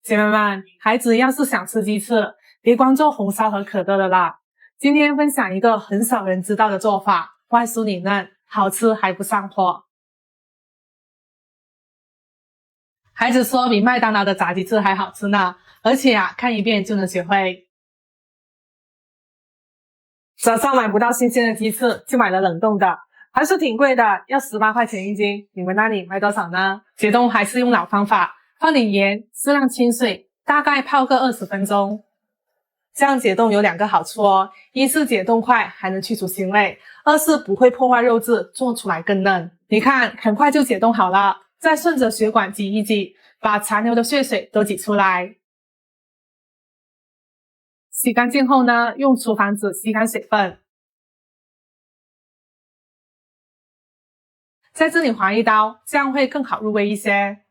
姐妹们，孩子要是想吃鸡翅，别光做红烧和可乐了啦。今天分享一个很少人知道的做法，外酥里嫩，好吃还不上火。孩子说比麦当劳的炸鸡翅还好吃呢，而且看一遍就能学会。早上买不到新鲜的鸡翅，就买了冷冻的，还是挺贵的，要18块钱一斤。你们那里卖多少呢？解冻还是用老方法，放点盐，适量清水，大概泡个20分钟。这样解冻有2个好处哦，一是解冻快，还能去除腥味；二是不会破坏肉质，做出来更嫩。你看，很快就解冻好了，再顺着血管挤一挤，把残留的血水都挤出来。洗干净后呢，用厨房纸吸干水分。在这里划一刀，这样会更好入味一些。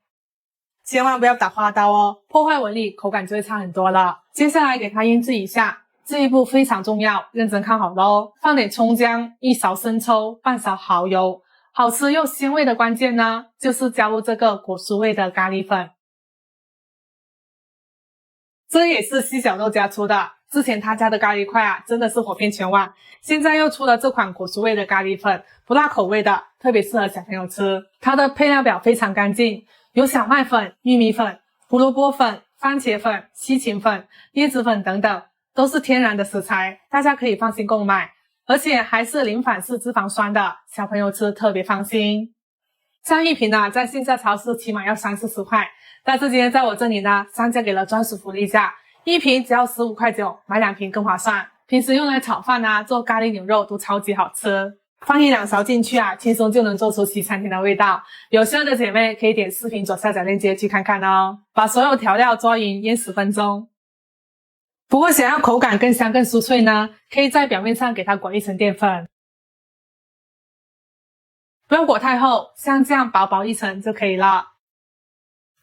千万不要打花刀哦，破坏纹理，口感就会差很多了。接下来给它腌制一下，这一步非常重要，认真看好咯。放点葱姜，1勺生抽，半勺蚝油。好吃又鲜味的关键呢，就是加入这个果蔬味的咖喱粉。这也是西小豆家出的，之前他家的咖喱块真的是火遍全网，现在又出了这款果蔬味的咖喱粉，不辣口味的，特别适合小朋友吃。它的配料表非常干净，有小麦粉、玉米粉、胡萝卜粉、番茄粉、西芹粉、椰子粉等等，都是天然的食材，大家可以放心购买，而且还是零反式脂肪酸的，小朋友吃特别放心。这样一瓶在线下超市起码要30-40块，但是今天在我这里商家给了专属福利价，一瓶只要15.9块，买2瓶更划算。平时用来炒饭做咖喱牛肉都超级好吃，放1-2勺进去轻松就能做出西餐厅的味道。有需要的姐妹可以点视频左下角链接去看看哦。把所有调料抓匀，腌10分钟。不过想要口感更香更酥脆呢，可以在表面上给它裹一层淀粉。不用裹太厚，像这样薄薄一层就可以了。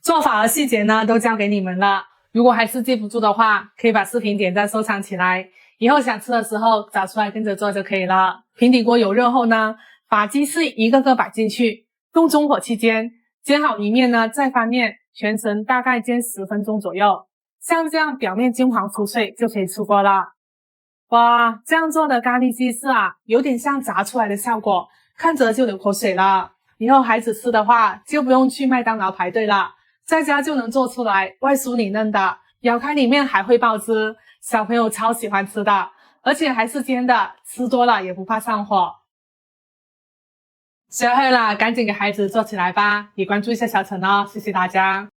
做法和细节呢都交给你们了，如果还是记不住的话，可以把视频点赞收藏起来，以后想吃的时候找出来跟着做就可以了。平底锅油热后呢，把鸡翅一个个摆进去，用中火去煎，煎好一面呢再翻面，全程大概煎10分钟左右，像这样表面金黄酥脆就可以出锅了。哇，这样做的咖喱鸡翅有点像炸出来的效果，看着就流口水了。以后孩子吃的话，就不用去麦当劳排队了，在家就能做出来，外酥里嫩的，咬开里面还会爆汁，小朋友超喜欢吃的，而且还是煎的，吃多了也不怕上火。学会了，赶紧给孩子做起来吧，也关注一下小陈哦，谢谢大家。